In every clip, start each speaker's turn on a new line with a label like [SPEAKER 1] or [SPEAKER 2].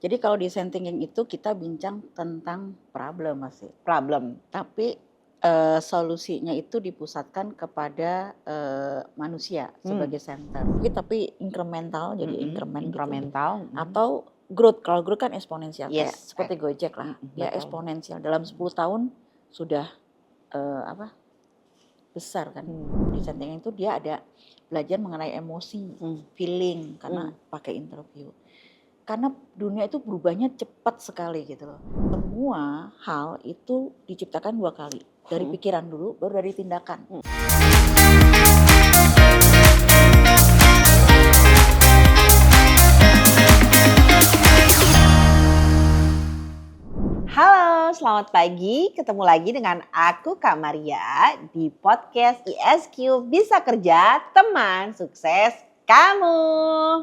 [SPEAKER 1] Jadi kalau design thinking itu kita bincang tentang problem masih.
[SPEAKER 2] Problem.
[SPEAKER 1] Tapi solusinya itu dipusatkan kepada manusia sebagai center. Tapi incremental, jadi increment gitu.
[SPEAKER 2] Incremental.
[SPEAKER 1] Atau growth. Kalau growth kan eksponensial, kayak
[SPEAKER 2] Yes.
[SPEAKER 1] seperti Gojek lah. Ya
[SPEAKER 2] Betul.
[SPEAKER 1] eksponensial. Dalam 10 tahun sudah besar kan. Design thinking itu dia ada belajar mengenai emosi, feeling, karena pakai interview. Karena dunia itu berubahnya cepat sekali gitu loh. Semua hal itu diciptakan 2 kali. Dari pikiran dulu, baru dari tindakan.
[SPEAKER 2] Halo, selamat pagi. Ketemu lagi dengan aku Kak Maria di podcast ISQ Bisa Kerja, teman sukses kamu.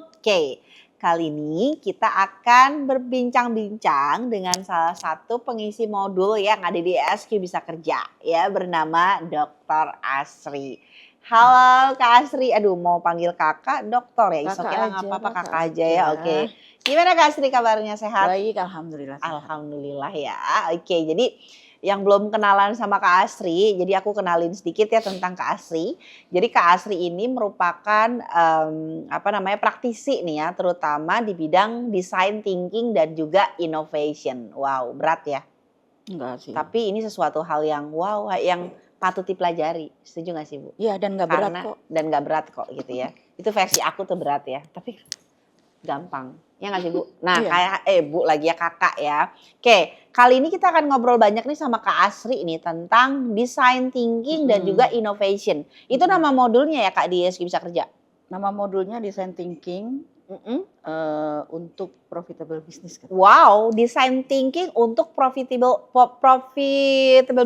[SPEAKER 2] Oke, kali ini kita akan berbincang-bincang dengan salah satu pengisi modul yang ada di ISQ Bisa Kerja, ya, bernama Dr. Asri. Halo Kak Asri, aduh mau panggil kakak dokter ya,
[SPEAKER 1] Kakak
[SPEAKER 2] isoknya nggak
[SPEAKER 1] aja,
[SPEAKER 2] apa-apa kakak
[SPEAKER 1] kakak
[SPEAKER 2] aja ya,
[SPEAKER 1] aja.
[SPEAKER 2] oke. Gimana Kak Asri kabarnya, sehat?
[SPEAKER 1] Baik, alhamdulillah.
[SPEAKER 2] Alhamdulillah ya. Oke, jadi yang belum kenalan sama Kak Asri, jadi aku kenalin sedikit ya tentang Kak Asri. Jadi Kak Asri ini merupakan praktisi nih ya, terutama di bidang design thinking dan juga innovation. Wow, berat ya.
[SPEAKER 1] Enggak sih.
[SPEAKER 2] Tapi ini sesuatu hal yang wow, yang patut dipelajari. Setuju gak sih Bu?
[SPEAKER 1] Iya, dan nggak berat kok.
[SPEAKER 2] Dan gak berat kok gitu ya. Itu versi aku tuh berat ya, tapi gampang. Ya nggak sih Bu? Nah
[SPEAKER 1] Iya.
[SPEAKER 2] kayak Bu lagi ya kakak ya. Oke, kali ini kita akan ngobrol banyak nih sama Kak Asri nih tentang design thinking dan juga innovation. Itu nama modulnya ya Kak di ISQ Bisa Kerja?
[SPEAKER 1] Nama modulnya design thinking untuk profitable business.
[SPEAKER 2] Wow, design thinking untuk profitable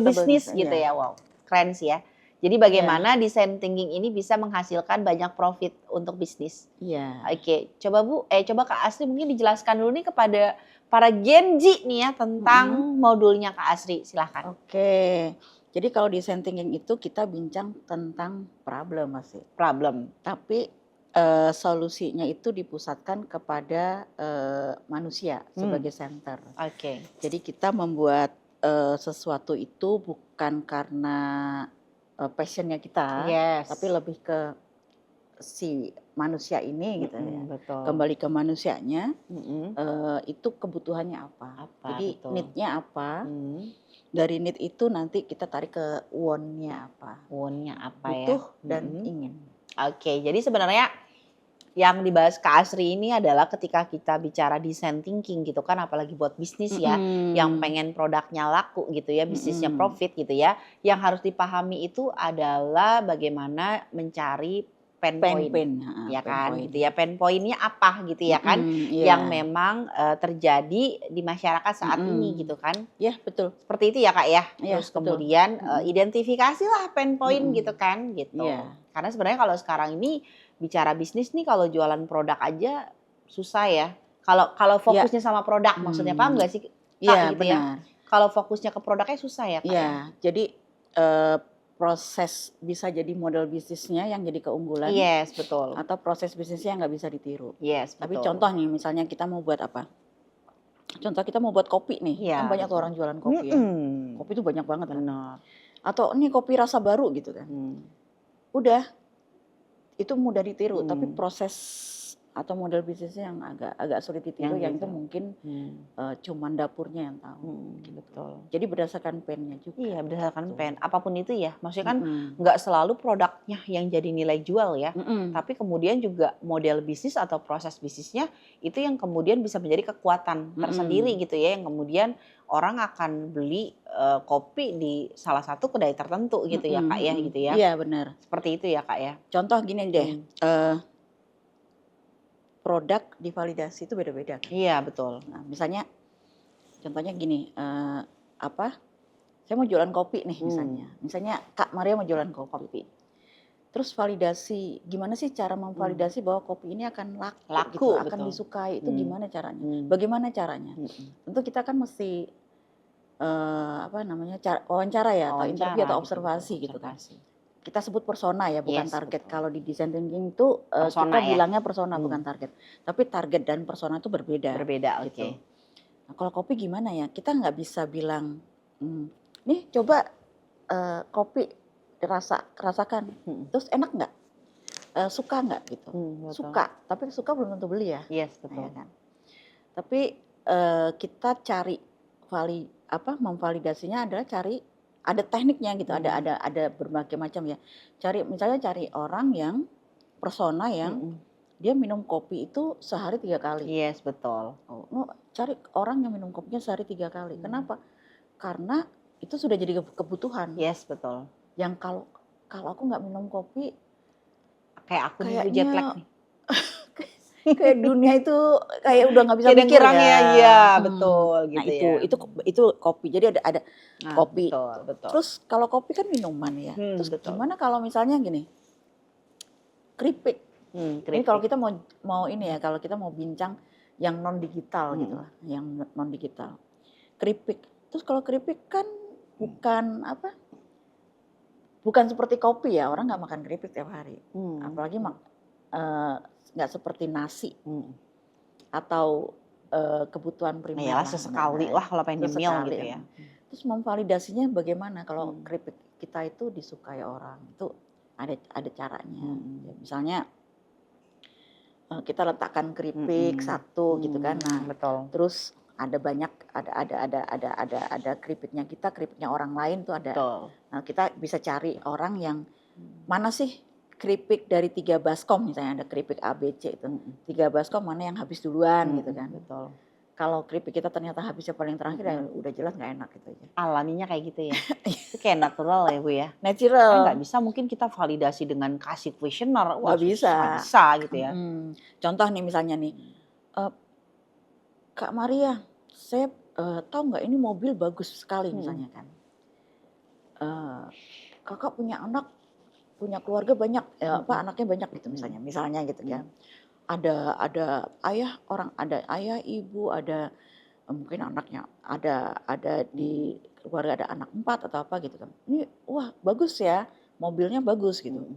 [SPEAKER 2] business gitu ya. Wow, keren sih ya. Jadi bagaimana design thinking ini bisa menghasilkan banyak profit untuk bisnis.
[SPEAKER 1] Iya.
[SPEAKER 2] Oke, coba Kak Asri mungkin dijelaskan dulu nih kepada para Gen Z nih ya tentang modulnya Kak Asri, silahkan.
[SPEAKER 1] Oke, jadi kalau design thinking itu kita bincang tentang problem masih.
[SPEAKER 2] Problem.
[SPEAKER 1] Tapi solusinya itu dipusatkan kepada manusia sebagai center.
[SPEAKER 2] Oke.
[SPEAKER 1] Jadi kita membuat sesuatu itu bukan karena passionnya kita, tapi lebih ke si manusia ini gitu ya.
[SPEAKER 2] Betul.
[SPEAKER 1] Kembali ke manusianya, itu kebutuhannya apa. Jadi
[SPEAKER 2] betul.
[SPEAKER 1] need-nya apa. Dari need itu nanti kita tarik ke want-nya apa.
[SPEAKER 2] Want-nya apa ya?
[SPEAKER 1] Butuh dan ingin.
[SPEAKER 2] Oke, jadi sebenarnya yang dibahas Kak Asri ini adalah ketika kita bicara design thinking gitu kan, apalagi buat bisnis ya, yang pengen produknya laku gitu ya, bisnisnya profit gitu ya, yang harus dipahami itu adalah bagaimana mencari pain point, ya kan, gitu ya, pain point-nya apa gitu ya kan, yang memang terjadi di masyarakat saat ini gitu kan.
[SPEAKER 1] Ya betul.
[SPEAKER 2] Seperti itu ya Kak ya.
[SPEAKER 1] Ya,
[SPEAKER 2] Terus
[SPEAKER 1] betul.
[SPEAKER 2] kemudian identifikasilah pain point gitu kan, gitu.
[SPEAKER 1] Yeah.
[SPEAKER 2] Karena sebenarnya kalau sekarang ini bicara bisnis nih, kalau jualan produk aja susah ya. Kalau fokusnya sama produk, maksudnya paham nggak sih Kak?
[SPEAKER 1] Iya,
[SPEAKER 2] gitu
[SPEAKER 1] benar.
[SPEAKER 2] ya. Kalau fokusnya ke produknya susah ya Kak ya.
[SPEAKER 1] Iya, jadi proses bisa jadi model bisnisnya yang jadi keunggulan.
[SPEAKER 2] Yes, betul.
[SPEAKER 1] Atau proses bisnisnya yang nggak bisa ditiru.
[SPEAKER 2] Yes,
[SPEAKER 1] Tapi
[SPEAKER 2] betul.
[SPEAKER 1] contoh nih, misalnya kita mau buat apa? Contoh kita mau buat kopi nih,
[SPEAKER 2] Iya,
[SPEAKER 1] kan banyak tuh orang jualan kopi ya. Kopi itu banyak banget kan.
[SPEAKER 2] Benar.
[SPEAKER 1] Atau ini kopi rasa baru gitu kan. Udah, itu mudah ditiru, tapi proses atau model bisnisnya yang agak sulit ditiru, yang itu mungkin cuman dapurnya yang tahu.
[SPEAKER 2] Betul.
[SPEAKER 1] Jadi berdasarkan pain-nya juga.
[SPEAKER 2] Iya, berdasarkan pain. Apapun itu ya, maksudnya kan nggak selalu produknya yang jadi nilai jual ya, tapi kemudian juga model bisnis atau proses bisnisnya itu yang kemudian bisa menjadi kekuatan tersendiri gitu ya, yang kemudian orang akan beli kopi di salah satu kedai tertentu gitu ya Kak ya, gitu ya.
[SPEAKER 1] Iya benar.
[SPEAKER 2] Seperti itu ya Kak ya.
[SPEAKER 1] Contoh gini deh, produk divalidasi itu beda-beda kan.
[SPEAKER 2] Iya betul.
[SPEAKER 1] Nah, misalnya, contohnya gini, saya mau jualan kopi nih misalnya. Misalnya Kak Maria mau jualan kopi. Terus validasi, gimana sih cara memvalidasi bahwa kopi ini akan laku gitu, akan disukai, itu gimana caranya? Bagaimana caranya? Tentu kita kan mesti wawancara ya, atau interview atau observasi gitu kan. kita sebut persona ya, bukan
[SPEAKER 2] Yes,
[SPEAKER 1] target.
[SPEAKER 2] betul.
[SPEAKER 1] Kalau di design thinking itu
[SPEAKER 2] Persona
[SPEAKER 1] kita
[SPEAKER 2] ya?
[SPEAKER 1] bilangnya persona bukan target. Tapi target dan persona itu berbeda.
[SPEAKER 2] Berbeda, oke.
[SPEAKER 1] Gitu. Nah, kalau kopi gimana ya? Kita nggak bisa bilang, nih coba kopi rasakan, terus enak nggak? Suka nggak gitu?
[SPEAKER 2] Betul.
[SPEAKER 1] Suka, tapi suka belum tentu beli ya.
[SPEAKER 2] Yes, betul.
[SPEAKER 1] Ya kan? Tapi kita cari memvalidasinya adalah cari ada tekniknya gitu, ada berbagai macam ya. Misalnya cari orang yang persona yang dia minum kopi itu sehari 3 kali.
[SPEAKER 2] Yes, betul.
[SPEAKER 1] Cari orang yang minum kopinya sehari 3 kali. Kenapa? Karena itu sudah jadi kebutuhan.
[SPEAKER 2] Yes, betul.
[SPEAKER 1] Yang kalau aku nggak minum kopi,
[SPEAKER 2] kayak aku nih jet lag nih.
[SPEAKER 1] Kayak dunia itu kayak udah nggak bisa mikir
[SPEAKER 2] kurangnya,
[SPEAKER 1] ya.
[SPEAKER 2] Iya, betul gitu.
[SPEAKER 1] Nah
[SPEAKER 2] ya.
[SPEAKER 1] itu kopi. Jadi ada kopi.
[SPEAKER 2] Betul.
[SPEAKER 1] Terus kalau kopi kan minuman ya. Terus
[SPEAKER 2] betul.
[SPEAKER 1] gimana kalau misalnya gini, keripik. Ini kalau kita mau ini ya, kalau kita mau bincang yang non digital gitu lah, yang non digital. Keripik. Terus kalau keripik kan bukan seperti kopi ya, orang nggak makan keripik tiap hari. Apalagi nggak seperti nasi atau kebutuhan primer.
[SPEAKER 2] Iyalah sesekali lah kalau pengen nyemil gitu ya.
[SPEAKER 1] Terus memvalidasinya bagaimana kalau keripik kita itu disukai orang, itu ada caranya. Ya, misalnya kita letakkan keripik satu gitu kan. Nah,
[SPEAKER 2] betul.
[SPEAKER 1] Terus ada banyak ada keripiknya kita, keripiknya orang lain tuh ada.
[SPEAKER 2] Betul.
[SPEAKER 1] Nah, kita bisa cari orang yang mana sih keripik dari 3 baskom, misalnya ada keripik A, B, C itu. 3 baskom mana yang habis duluan gitu kan.
[SPEAKER 2] Betul.
[SPEAKER 1] Kalau keripik kita ternyata habisnya paling terakhir ya udah jelas nggak enak gitu aja.
[SPEAKER 2] Alaminya kayak gitu ya. Itu kayak natural ya Bu ya.
[SPEAKER 1] Natural.
[SPEAKER 2] Nggak bisa mungkin kita validasi dengan kasih kuesioner.
[SPEAKER 1] Nggak bisa.
[SPEAKER 2] Nggak bisa gitu ya.
[SPEAKER 1] Contoh nih misalnya nih, Kak Maria, saya tahu nggak ini mobil bagus sekali misalnya kan. Kakak punya anak, punya keluarga banyak, anaknya banyak gitu misalnya gitu kan. Ada ayah, ibu, ada mungkin anaknya, ada di keluarga ada anak 4 atau apa gitu kan. Ini wah bagus ya, mobilnya bagus gitu.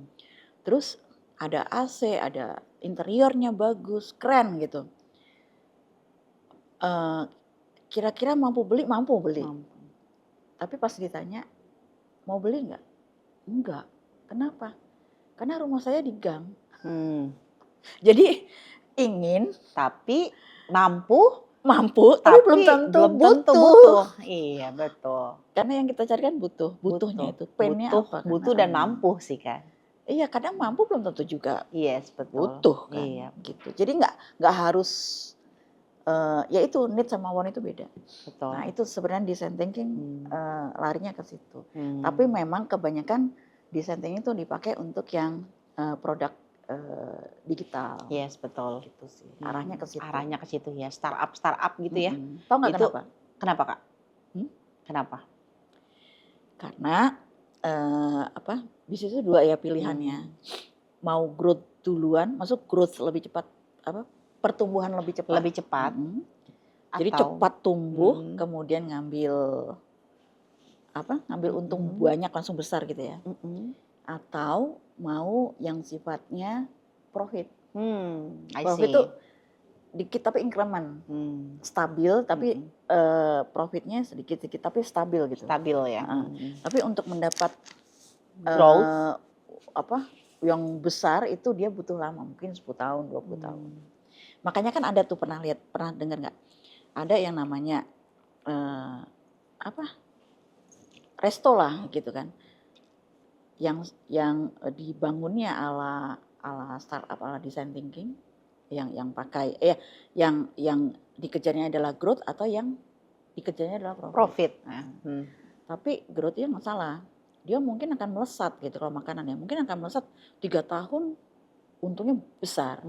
[SPEAKER 1] Terus ada AC, ada interiornya bagus, keren gitu. Kira-kira mampu beli? Tapi pas ditanya, mau beli nggak? Enggak. Kenapa? Karena rumah saya di gang. Jadi ingin,
[SPEAKER 2] tapi mampu,
[SPEAKER 1] tapi belum tentu butuh.
[SPEAKER 2] Iya betul.
[SPEAKER 1] Karena yang kita cari kan butuhnya itu. Pennya apa?
[SPEAKER 2] Butuh dan mampu sih kan.
[SPEAKER 1] Iya, kadang mampu belum tentu juga.
[SPEAKER 2] Yes, betul.
[SPEAKER 1] Butuh kan.
[SPEAKER 2] Iya.
[SPEAKER 1] Gitu. Jadi nggak harus ya itu need sama want itu beda.
[SPEAKER 2] Betul.
[SPEAKER 1] Nah itu sebenarnya design thinking larinya ke situ. Tapi memang kebanyakan design thinking itu dipakai untuk yang produk digital.
[SPEAKER 2] Yes, betul.
[SPEAKER 1] Gitu sih. Arahnya ke situ.
[SPEAKER 2] Arahnya ke situ ya. Startup gitu ya.
[SPEAKER 1] Tahu nggak kenapa?
[SPEAKER 2] Kenapa Kak? Kenapa?
[SPEAKER 1] Karena bisnis itu 2 ya pilihannya. Mau growth duluan, masuk growth lebih cepat, pertumbuhan lebih cepat. Jadi cepat tumbuh, kemudian ngambil untung banyak langsung besar gitu ya. Atau mau yang sifatnya profit. Profit itu dikit tapi increment. Stabil tapi profitnya sedikit-sedikit tapi stabil gitu.
[SPEAKER 2] Stabil ya.
[SPEAKER 1] Tapi untuk mendapat
[SPEAKER 2] growth
[SPEAKER 1] yang besar itu dia butuh lama, mungkin 10 tahun, 20 tahun. Makanya kan ada tuh pernah dengar nggak? Ada yang namanya resto lah gitu kan. Yang dibangunnya ala startup, ala design thinking, yang pakai yang dikejarnya adalah growth atau yang dikejarnya adalah profit. Tapi growth-nya nggak salah. Dia mungkin akan melesat gitu kalau makanannya. Mungkin akan melesat 3 tahun untungnya besar.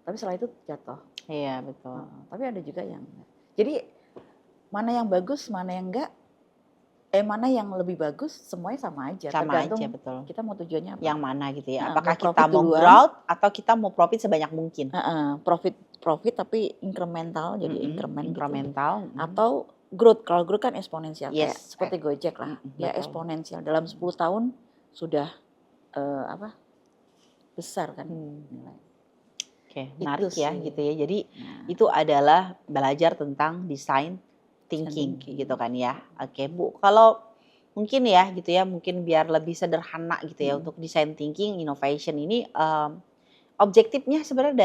[SPEAKER 1] Tapi setelah itu jatuh.
[SPEAKER 2] Iya betul.
[SPEAKER 1] Tapi ada juga yang enggak. Jadi mana yang bagus, mana yang enggak, mana yang lebih bagus, semuanya sama aja.
[SPEAKER 2] Sama
[SPEAKER 1] tergantung
[SPEAKER 2] aja betul.
[SPEAKER 1] Kita mau tujuannya apa.
[SPEAKER 2] Yang mana gitu ya. Apakah
[SPEAKER 1] mau
[SPEAKER 2] kita mau
[SPEAKER 1] duluan,
[SPEAKER 2] growth atau kita mau profit sebanyak mungkin.
[SPEAKER 1] Profit tapi incremental, jadi incremental.
[SPEAKER 2] Gitu.
[SPEAKER 1] Atau growth, kalau growth kan eksponensial.
[SPEAKER 2] Yes.
[SPEAKER 1] Seperti Gojek lah. Dia eksponensial. Dalam 10 tahun sudah besar kan nilai.
[SPEAKER 2] Oke, menarik
[SPEAKER 1] Itu
[SPEAKER 2] ya
[SPEAKER 1] sih.
[SPEAKER 2] gitu ya. Jadi
[SPEAKER 1] Nah,
[SPEAKER 2] itu adalah belajar tentang design thinking
[SPEAKER 1] thinking.
[SPEAKER 2] gitu kan ya. Oke Bu, kalau mungkin ya gitu ya, mungkin biar lebih sederhana gitu ya untuk design thinking innovation ini objektifnya sebenarnya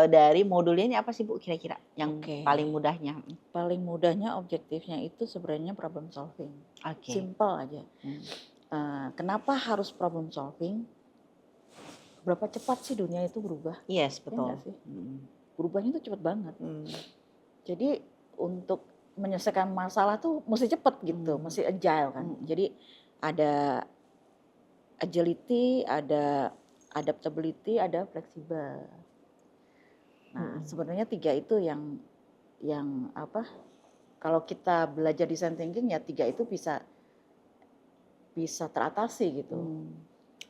[SPEAKER 2] dari modulnya ini apa sih Bu kira-kira yang
[SPEAKER 1] Oke.
[SPEAKER 2] paling mudahnya?
[SPEAKER 1] Paling mudahnya objektifnya itu sebenarnya problem solving.
[SPEAKER 2] Oke.
[SPEAKER 1] Simple aja. Kenapa harus problem solving? Berapa cepat sih dunia itu berubah?
[SPEAKER 2] Yes,
[SPEAKER 1] Ya
[SPEAKER 2] betul.
[SPEAKER 1] nggak sih? Berubahnya itu cepat banget. Jadi untuk menyelesaikan masalah tuh mesti cepat gitu, mesti agile kan. Jadi ada agility, ada adaptability, ada fleksibel. Nah, sebenarnya 3 itu yang kalau kita belajar design thinking ya 3 itu bisa teratasi gitu.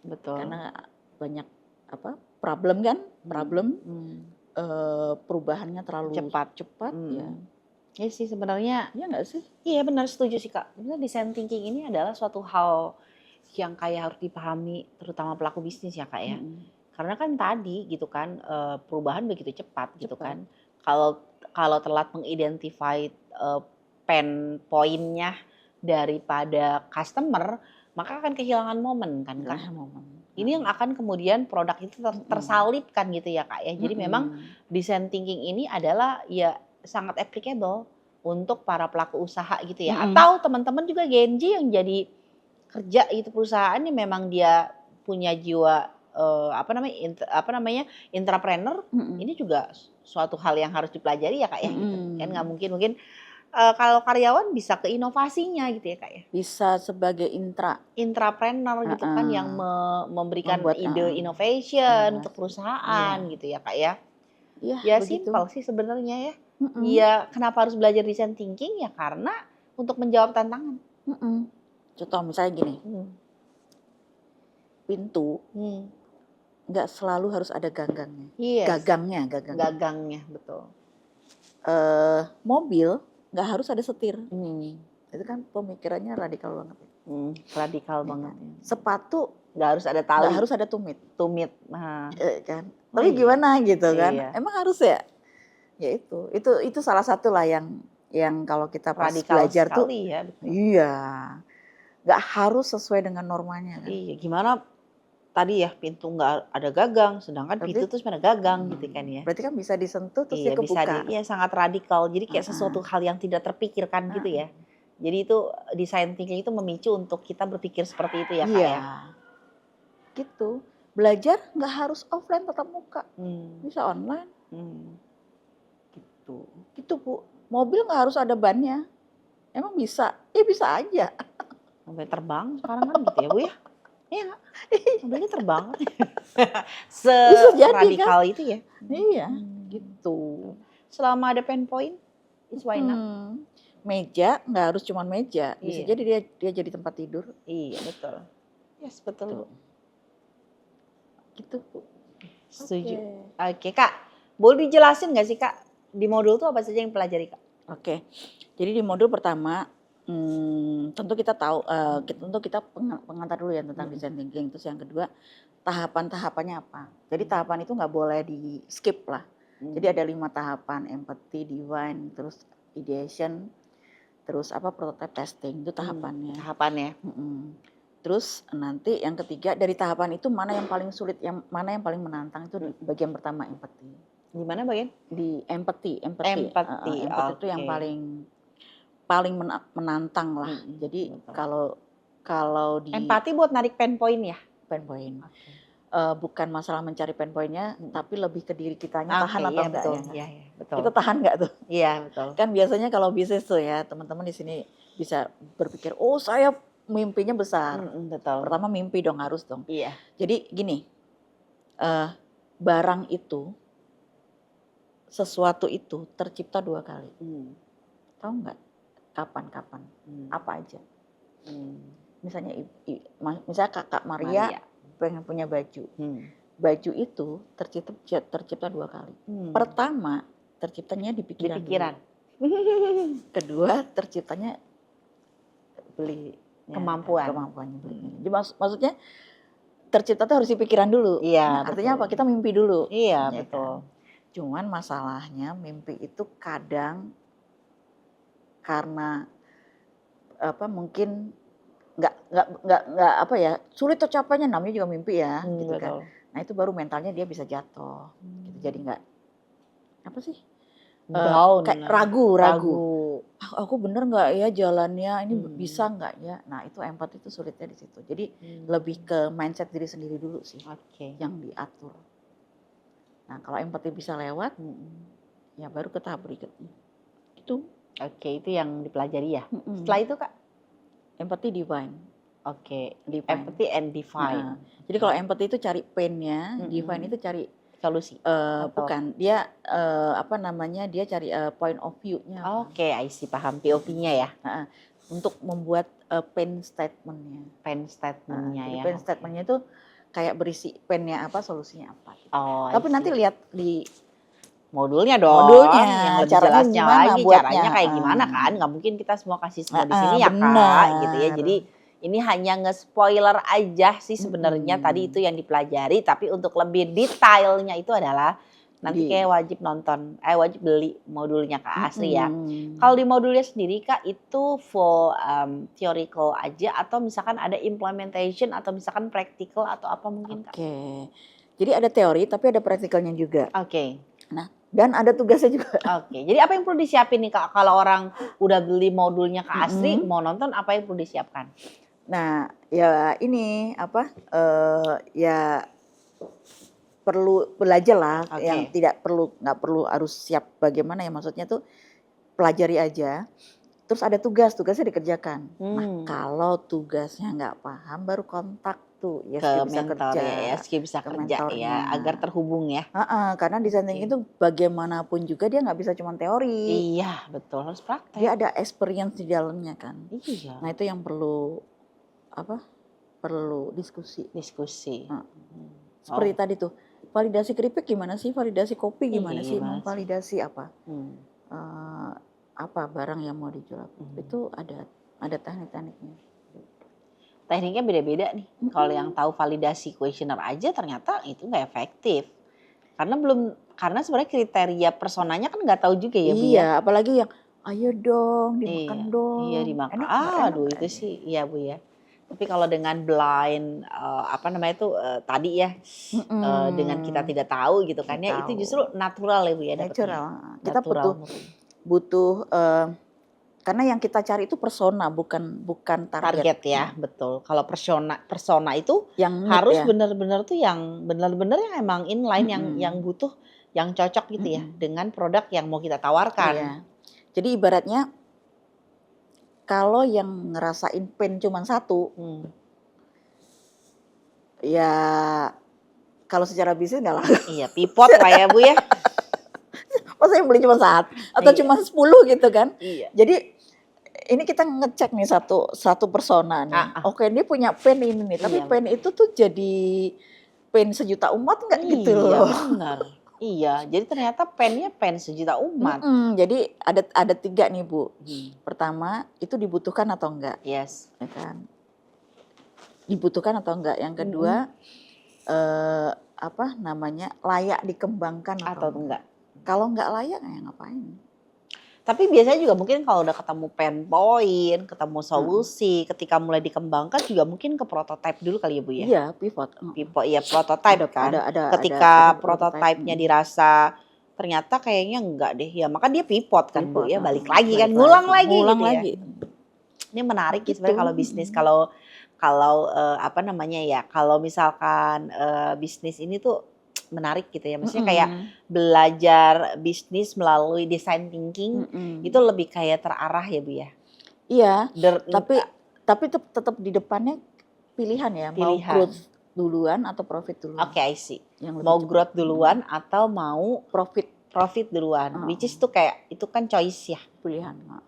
[SPEAKER 2] Betul.
[SPEAKER 1] Karena banyak problem kan, perubahannya terlalu cepat ya.
[SPEAKER 2] Ya sih sebenarnya.
[SPEAKER 1] Iya nggak sih?
[SPEAKER 2] Iya benar, setuju sih Kak. Sebenarnya design thinking ini adalah suatu hal yang kayak harus dipahami terutama pelaku bisnis ya Kak ya. Karena kan tadi gitu kan perubahan begitu cepat gitu kan. Kalau telat mengidentify pain point-nya daripada customer, maka akan kehilangan momen kan Kak. Ini yang akan kemudian produk itu tersalipkan gitu ya Kak ya. Jadi memang design thinking ini adalah ya sangat applicable untuk para pelaku usaha gitu ya. Atau teman-teman juga Genji yang jadi kerja gitu perusahaan ini memang dia punya jiwa intrapreneur. Ini juga suatu hal yang harus dipelajari ya Kak ya gitu. Kan nggak mungkin kalau karyawan bisa ke inovasinya gitu ya Kak ya.
[SPEAKER 1] Bisa sebagai
[SPEAKER 2] intrapreneur gitu kan yang memberikan
[SPEAKER 1] membuat,
[SPEAKER 2] ide innovation untuk perusahaan gitu ya Kak ya. Ya simpel sih sebenarnya ya. Ya kenapa harus belajar design thinking ya karena untuk menjawab tantangan.
[SPEAKER 1] Contoh misalnya gini, pintu nggak selalu harus ada gagangnya. Gagangnya
[SPEAKER 2] betul.
[SPEAKER 1] Mobil nggak harus ada setir. Itu kan pemikirannya radikal banget.
[SPEAKER 2] Radikal banget.
[SPEAKER 1] Sepatu
[SPEAKER 2] nggak harus ada tali.
[SPEAKER 1] Nggak harus ada tumit.
[SPEAKER 2] Nah.
[SPEAKER 1] Kan. Tapi gimana gitu kan?
[SPEAKER 2] Iya.
[SPEAKER 1] Emang harus ya? Ya itu salah satu lah yang kalau kita pas
[SPEAKER 2] radikal
[SPEAKER 1] belajar tuh,
[SPEAKER 2] ya, betul.
[SPEAKER 1] Iya, nggak harus sesuai dengan normanya kan.
[SPEAKER 2] Iya, gimana tadi ya pintu nggak ada gagang, sedangkan pintu terus pada gagang gitu kan ya.
[SPEAKER 1] Berarti kan bisa disentuh terus dia kebuka.
[SPEAKER 2] Iya sangat radikal. Jadi kayak sesuatu hal yang tidak terpikirkan gitu ya. Jadi itu design thinking itu memicu untuk kita berpikir seperti itu ya Kak ya.
[SPEAKER 1] Gitu. Belajar nggak harus offline tatap muka, bisa online. Gitu Bu. Mobil nggak harus ada bannya. Emang bisa? Bisa aja.
[SPEAKER 2] Sampai terbang sekarang kan gitu ya Bu ya. Iya nggak? Mobilnya terbang. Radikal kan? Itu ya.
[SPEAKER 1] Iya, gitu.
[SPEAKER 2] Selama ada pain point, it's why not.
[SPEAKER 1] Meja nggak harus cuma meja, bisa jadi dia jadi tempat tidur.
[SPEAKER 2] Iya betul. Yes betul.
[SPEAKER 1] Gitu Bu.
[SPEAKER 2] Setuju. Oke Kak, boleh dijelasin nggak sih Kak di modul itu apa saja yang pelajari Kak?
[SPEAKER 1] Oke. Jadi di modul pertama tentu kita tahu, kita pengantar dulu ya tentang design thinking. Terus yang kedua tahapan-tahapannya apa. Jadi tahapan itu nggak boleh di skip lah. Jadi ada 5 tahapan, empathy, divine, terus ideation, terus prototype testing, itu tahapannya. Terus nanti yang ketiga dari tahapan itu mana yang paling sulit, mana yang paling menantang, itu di bagian pertama empathy.
[SPEAKER 2] Di mana bagian?
[SPEAKER 1] Di empathy.
[SPEAKER 2] Empathy
[SPEAKER 1] Itu yang paling menantang lah. Jadi kalau di
[SPEAKER 2] empati buat narik pain point ya?
[SPEAKER 1] Pain point. Bukan masalah mencari pain point-nya, tapi lebih ke diri kitanya tahan atau enggak ya.
[SPEAKER 2] Betul.
[SPEAKER 1] Kita tahan enggak tuh?
[SPEAKER 2] Iya, betul.
[SPEAKER 1] Kan biasanya kalau bisnis tuh ya, teman-teman di sini bisa berpikir, "Oh, saya mimpinya besar."
[SPEAKER 2] Betul.
[SPEAKER 1] Pertama mimpi dong, harus dong.
[SPEAKER 2] Iya.
[SPEAKER 1] Jadi gini, barang itu, sesuatu itu tercipta 2 kali. Tahu nggak? Kapan? Apa aja? Misalnya Kakak Maria pengen punya baju. Baju itu tercipta 2 kali. Pertama, terciptanya di pikiran. Kedua, terciptanya beli
[SPEAKER 2] Kemampuan.
[SPEAKER 1] Jadi maksudnya tercipta tuh harus di pikiran dulu.
[SPEAKER 2] Iya,
[SPEAKER 1] Artinya
[SPEAKER 2] betul.
[SPEAKER 1] apa? Kita mimpi dulu.
[SPEAKER 2] Iya,
[SPEAKER 1] Ya
[SPEAKER 2] betul.
[SPEAKER 1] kan? Cuman masalahnya mimpi itu kadang karena mungkin nggak apa ya, sulit tercapainya, namanya juga mimpi ya, gitu kan.
[SPEAKER 2] Betul.
[SPEAKER 1] Nah itu baru mentalnya dia bisa jatuh, gitu. Jadi nggak apa sih?
[SPEAKER 2] Down.
[SPEAKER 1] Kayak ragu.
[SPEAKER 2] Ragu.
[SPEAKER 1] Aku bener nggak ya jalannya, ini bisa nggak ya? Nah itu empati itu sulitnya di situ. Jadi lebih ke mindset diri sendiri dulu sih, yang diatur. Nah kalau empati bisa lewat, ya baru ke tahap berikutnya. Itu.
[SPEAKER 2] Oke, itu yang dipelajari ya. Setelah itu Kak?
[SPEAKER 1] Empathy divine.
[SPEAKER 2] Oke, empathy and divine.
[SPEAKER 1] Nah, jadi kalau empathy itu cari pain-nya, divine itu cari
[SPEAKER 2] solusi.
[SPEAKER 1] Bukan, dia dia cari point of view-nya.
[SPEAKER 2] Oke, I see, paham POV-nya ya.
[SPEAKER 1] Untuk membuat pain statement-nya.
[SPEAKER 2] Pain statement-nya ya.
[SPEAKER 1] Pain statement-nya itu kayak berisi pain-nya apa, solusinya apa. Gitu.
[SPEAKER 2] Oh,
[SPEAKER 1] tapi nanti lihat di
[SPEAKER 2] modulnya dong,
[SPEAKER 1] modulnya
[SPEAKER 2] yang lebih
[SPEAKER 1] caranya
[SPEAKER 2] jelasnya
[SPEAKER 1] gimana
[SPEAKER 2] lagi,
[SPEAKER 1] buatnya.
[SPEAKER 2] caranya kayak gimana kan, nggak mungkin kita semua kasih semua di sini ya
[SPEAKER 1] benar.
[SPEAKER 2] Kak, gitu ya. Jadi ini hanya nge-spoiler aja sih sebenarnya tadi itu yang dipelajari, tapi untuk lebih detailnya itu adalah nanti kayak wajib nonton, wajib beli modulnya Kak Asri ya. Kalau di modulnya sendiri Kak itu full theoretical aja atau misalkan ada implementation atau misalkan practical atau apa mungkin Kak?
[SPEAKER 1] Oke. Jadi ada teori tapi ada practicalnya juga.
[SPEAKER 2] Oke.
[SPEAKER 1] Nah, dan ada tugasnya juga.
[SPEAKER 2] Oke, jadi apa yang perlu disiapin nih Kak? Kalau orang udah beli modulnya Kak Asri, mau nonton apa yang perlu disiapkan?
[SPEAKER 1] Nah, ya ini ya perlu belajar lah, yang nggak perlu harus siap bagaimana ya, maksudnya tuh pelajari aja. Terus ada tugasnya dikerjakan. Nah, kalau tugasnya nggak paham baru kontak tuh
[SPEAKER 2] ke mentor ya, ESQ bisa kerja ya, agar terhubung ya.
[SPEAKER 1] Karena design thinking itu bagaimanapun juga dia nggak bisa cuma teori.
[SPEAKER 2] Iya, betul, harus praktek.
[SPEAKER 1] Dia ada experience di dalamnya kan.
[SPEAKER 2] Iya.
[SPEAKER 1] Nah, itu yang perlu diskusi. Seperti tadi tuh, validasi keripik gimana sih, validasi kopi gimana sih, memvalidasi apa barang yang mau dijual. Itu ada teknik-tekniknya.
[SPEAKER 2] Tekniknya beda-beda nih. Kalau yang tahu validasi questionnaire aja ternyata itu nggak efektif. Karena sebenarnya kriteria personanya kan nggak tahu juga ya Bu ya.
[SPEAKER 1] Iya, apalagi yang ayo dong dimakan dong.
[SPEAKER 2] Iya dimakan. Aduh itu sih iya Bu ya. Tapi kalau dengan blind tadi ya dengan kita tidak tahu gitu kan ya, itu justru natural ya Bu ya.
[SPEAKER 1] Natural. Kita butuh karena yang kita cari itu persona, bukan target
[SPEAKER 2] ya, betul. Kalau persona itu
[SPEAKER 1] yang
[SPEAKER 2] harus benar-benar tuh yang benar-benar yang emang inline, yang butuh, yang cocok gitu ya dengan produk yang mau kita tawarkan.
[SPEAKER 1] Iya. Jadi ibaratnya kalau yang ngerasain pain cuma satu, ya kalau secara bisnis nggak laku.
[SPEAKER 2] Iya, pivot lah ya Bu ya.
[SPEAKER 1] Masa yang beli cuma 1 atau cuma 10 gitu kan.
[SPEAKER 2] Iya.
[SPEAKER 1] Jadi ini kita ngecek nih satu persona nih. Oke, dia punya pain ini nih, tapi pain itu tuh jadi pain sejuta umat nggak gitu loh.
[SPEAKER 2] Iya benar. Iya, jadi ternyata pain-nya pain sejuta umat.
[SPEAKER 1] Jadi ada 3 nih Bu. Pertama, itu dibutuhkan atau enggak?
[SPEAKER 2] Yes.
[SPEAKER 1] Ya kan? Dibutuhkan atau enggak? Yang kedua, layak dikembangkan atau enggak? Kalau enggak layak ya ngapain?
[SPEAKER 2] Tapi biasanya juga mungkin kalau udah ketemu pain point, ketemu solusi, ketika mulai dikembangkan juga mungkin ke prototype dulu kali ya Bu ya?
[SPEAKER 1] Iya, pivot.
[SPEAKER 2] Pivot ya, prototype kan. Ketika prototype-nya dirasa ternyata kayaknya enggak deh, ya maka dia pivot kan Bu ya, balik lagi kan, ngulang lagi gitu ya. Ini menarik gitu sebenarnya kalau bisnis, kalau misalkan bisnis ini tuh menarik gitu ya, maksudnya kayak belajar bisnis melalui design thinking itu lebih kayak terarah ya Bu ya.
[SPEAKER 1] Iya, tapi tetap di depannya pilihan ya, mau growth duluan atau profit duluan.
[SPEAKER 2] Oke, I see. Mau growth duluan atau mau profit duluan, which is tuh kayak itu kan choice ya,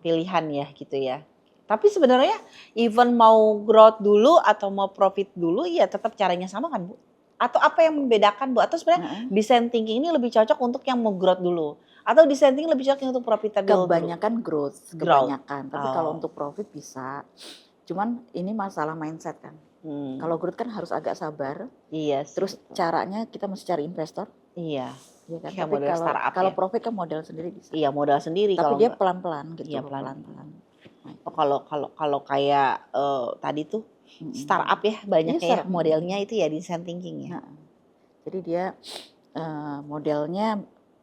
[SPEAKER 2] pilihan ya gitu ya. Tapi sebenarnya even mau growth dulu atau mau profit dulu ya tetap caranya sama kan Bu? Atau apa yang membedakan Bu? Atau sebenarnya design thinking ini lebih cocok untuk yang mau growth dulu? Atau design thinking lebih cocok untuk profitable?
[SPEAKER 1] Kebanyakan growth. Kebanyakan. Tapi kalau untuk profit bisa. Cuman ini masalah mindset kan. Kalau growth kan harus agak sabar.
[SPEAKER 2] Iya.
[SPEAKER 1] Terus caranya kita mesti cari investor.
[SPEAKER 2] Iya.
[SPEAKER 1] Ya kan?
[SPEAKER 2] Kayak
[SPEAKER 1] Tapi
[SPEAKER 2] model startup
[SPEAKER 1] kalau
[SPEAKER 2] ya.
[SPEAKER 1] profit kan modal sendiri bisa.
[SPEAKER 2] Iya, modal sendiri.
[SPEAKER 1] Tapi
[SPEAKER 2] kalau
[SPEAKER 1] dia
[SPEAKER 2] enggak.
[SPEAKER 1] pelan-pelan gitu.
[SPEAKER 2] Iya, pelan-pelan.
[SPEAKER 1] Nah,
[SPEAKER 2] Kalau kayak tadi tuh startup ya banyaknya ya
[SPEAKER 1] startup.
[SPEAKER 2] modelnya itu ya design thinking ya.
[SPEAKER 1] Nah, jadi dia modelnya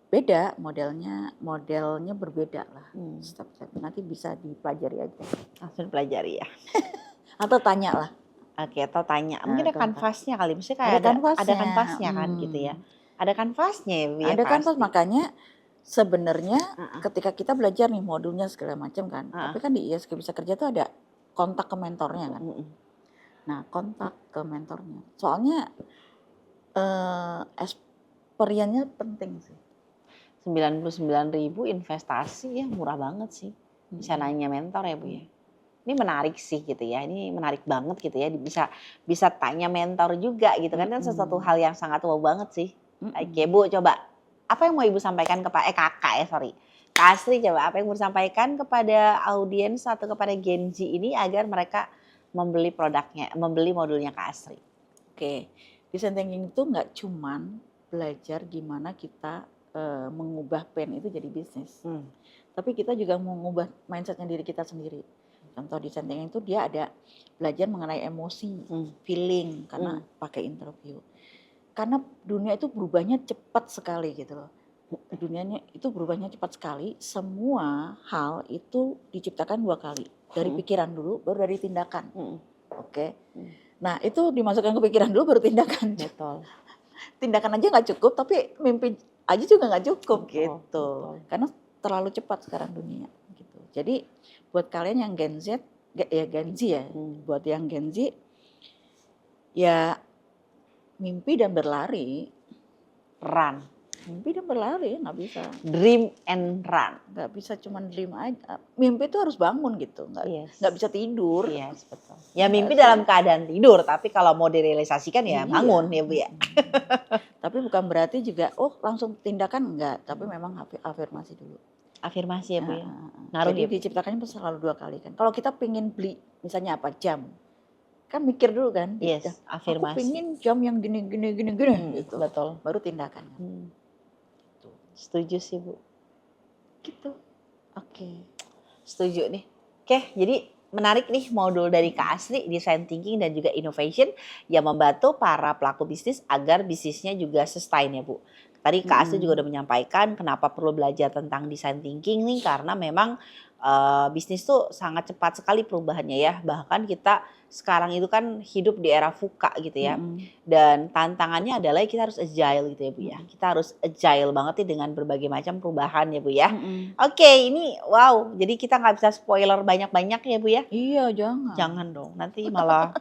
[SPEAKER 1] beda, modelnya berbeda lah. Step-step nanti bisa dipelajari aja.
[SPEAKER 2] Langsung pelajari ya.
[SPEAKER 1] Atau tanya lah.
[SPEAKER 2] Oke, atau tanya. Mungkin ada kanvasnya kali. Maksudnya kayak ada kanvasnya kan gitu ya. Ada kanvasnya ya, Bu, ya
[SPEAKER 1] Ada kanvas,
[SPEAKER 2] pasti.
[SPEAKER 1] makanya sebenarnya ketika kita belajar nih modulnya segala macam kan. Tapi kan di ISQ Bisa Kerja tuh ada kontak ke mentornya kan. Nah, kontak ke mentornya. Soalnya experience-nya penting sih.
[SPEAKER 2] 99.000 investasi ya murah banget sih. Bisa nanya mentor ya Bu ya. Ini menarik sih gitu ya. Ini menarik banget gitu ya. Bisa tanya mentor juga gitu kan. Kan sesuatu hal yang sangat wow banget sih. Oke Bu, coba apa yang mau Ibu sampaikan kepada kakak ya, sorry. Kak Asri, coba apa yang mau sampaikan kepada audiens atau kepada Gen Z ini agar mereka membeli produknya, membeli modulnya Kak Asri.
[SPEAKER 1] Oke, design thinking itu nggak cuman belajar gimana kita mengubah pen itu jadi bisnis. Tapi kita juga mengubah mindsetnya diri kita sendiri. Contoh design thinking itu dia ada belajar mengenai emosi, feeling, karena pakai interview. Karena dunia itu berubahnya cepat sekali gitu loh. Dunianya itu berubahnya cepat sekali. Semua hal itu diciptakan 2 kali. Dari pikiran dulu, baru dari tindakan. Oke. Nah itu dimasukkan ke pikiran dulu, baru tindakan.
[SPEAKER 2] Betul.
[SPEAKER 1] Tindakan aja nggak cukup, tapi mimpi aja juga nggak cukup gitu. Karena terlalu cepat sekarang dunia. Gitu. Jadi buat kalian yang Gen Z ya, buat yang Gen Z ya mimpi dan berlari, mimpi dan berlari nggak bisa.
[SPEAKER 2] Dream and run.
[SPEAKER 1] Nggak bisa cuma dream aja. Mimpi itu harus bangun gitu, nggak bisa tidur.
[SPEAKER 2] Yes, betul. Ya mimpi dalam keadaan tidur, tapi kalau mau direalisasikan ya bangun ya Bu ya.
[SPEAKER 1] Tapi bukan berarti juga langsung tindakan enggak, tapi memang afirmasi dulu.
[SPEAKER 2] Afirmasi ya Bu ya.
[SPEAKER 1] Jadi diciptakannya selalu 2 kali kan. Kalau kita pingin beli misalnya apa jam, kan mikir dulu kan.
[SPEAKER 2] Yes, afirmasi.
[SPEAKER 1] Aku pingin jam yang gini gitu.
[SPEAKER 2] Betul.
[SPEAKER 1] Baru tindakan.
[SPEAKER 2] Gitu. Setuju sih Bu.
[SPEAKER 1] Gitu. Oke.
[SPEAKER 2] Setuju nih. Oke, jadi menarik nih modul dari Kak Asri, design thinking dan juga innovation yang membantu para pelaku bisnis agar bisnisnya juga sustain ya Bu. Tadi Kak Asri juga udah menyampaikan kenapa perlu belajar tentang design thinking nih, karena memang bisnis tuh sangat cepat sekali perubahannya ya. Bahkan kita sekarang itu kan hidup di era VUCA gitu ya. Dan tantangannya adalah kita harus agile gitu ya Bu ya. Kita harus agile banget nih dengan berbagai macam perubahan ya Bu ya. Oke, ini wow. Jadi kita nggak bisa spoiler banyak-banyak ya Bu ya.
[SPEAKER 1] Iya, jangan.
[SPEAKER 2] Jangan dong, nanti malah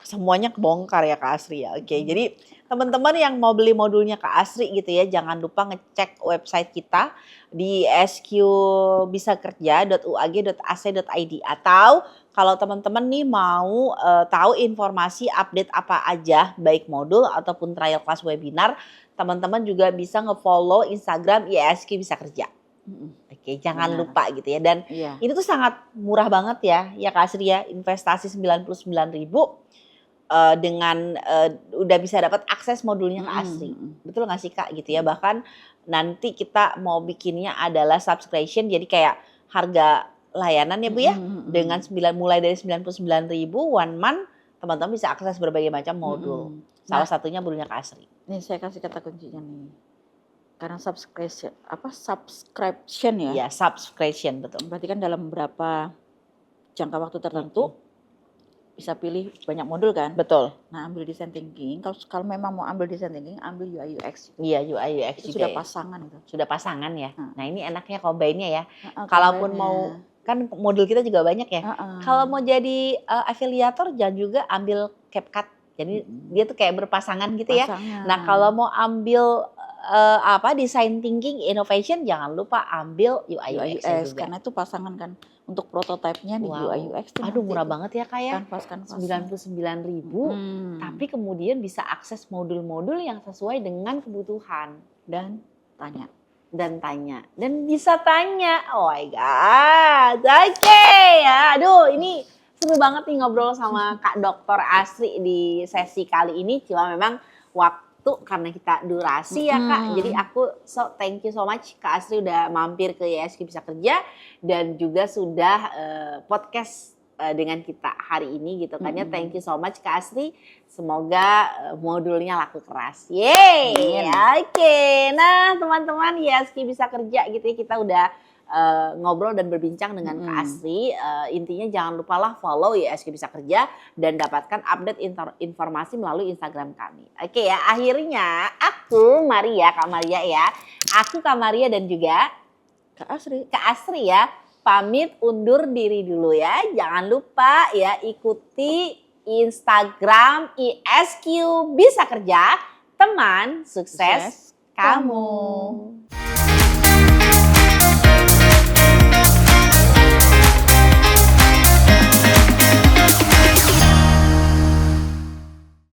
[SPEAKER 2] semuanya kebongkar ya Kak Asri ya. Oke, jadi teman-teman yang mau beli modulnya Kak Asri gitu ya, jangan lupa ngecek website kita di sqbisakerja.uag.ac.id, atau kalau teman-teman nih mau tahu informasi update apa aja baik modul ataupun trial class webinar, teman-teman juga bisa nge-follow Instagram ISQ Bisa Kerja. Oke, jangan lupa gitu ya. Dan ini tuh sangat murah banget ya Kak Asri ya, investasi 99.000 dengan udah bisa dapat akses modulnya Kak Asri. Betul nggak sih Kak gitu ya? Bahkan nanti kita mau bikinnya adalah subscription, jadi kayak harga layanan ya Bu ya, dengan mulai dari 99.000 one month, teman-teman bisa akses berbagai macam modul. Salah satunya modulnya Kak Asri.
[SPEAKER 1] Nih saya kasih kata kuncinya nih. Karena subscription ya?
[SPEAKER 2] Ya, subscription betul.
[SPEAKER 1] Berarti kan dalam berapa jangka waktu tertentu bisa pilih banyak modul kan?
[SPEAKER 2] Betul.
[SPEAKER 1] Nah, ambil design thinking. Kalau memang mau ambil design thinking, ambil UI UX.
[SPEAKER 2] Iya, UI UX
[SPEAKER 1] itu
[SPEAKER 2] juga.
[SPEAKER 1] Sudah pasangan itu.
[SPEAKER 2] Sudah pasangan ya. Nah, ini enaknya combine-nya ya. Kalaupun mau, kan modul kita juga banyak ya. Kalau mau jadi afiliator, jangan juga ambil CapCut. Jadi dia tuh kayak berpasangan gitu ya. Nah, kalau mau ambil design thinking, innovation, jangan lupa ambil UI UX juga.
[SPEAKER 1] Karena itu pasangan kan. Untuk prototipenya di UI UX tuh.
[SPEAKER 2] Aduh, murah banget ya Kak ya.
[SPEAKER 1] Kanvas.
[SPEAKER 2] 99.000, tapi kemudian bisa akses modul-modul yang sesuai dengan kebutuhan.
[SPEAKER 1] Dan tanya.
[SPEAKER 2] Dan bisa tanya. Oh my god. Oke ya. Aduh, ini seru banget nih ngobrol sama Kak Dr. Asri di sesi kali ini. Cuma memang waktu karena kita durasi ya Kak. Jadi aku thank you so much Kak Asri udah mampir ke ISQ Bisa Kerja dan juga sudah podcast dengan kita hari ini gitu kan ya. Thank you so much Kak Asri. Semoga modulnya laku keras. Yeay. Oke. Nah, teman-teman ISQ Bisa Kerja gitu ya, kita udah ngobrol dan berbincang dengan Kak Asri. Intinya jangan lupalah follow ISQ Bisa Kerja dan dapatkan update informasi melalui Instagram kami. Oke ya, akhirnya aku Kak Maria ya. Aku Kak Maria dan juga
[SPEAKER 1] Kak
[SPEAKER 2] Asri ya. Pamit undur diri dulu ya. Jangan lupa ya ikuti Instagram ISQ Bisa Kerja, teman sukses kamu.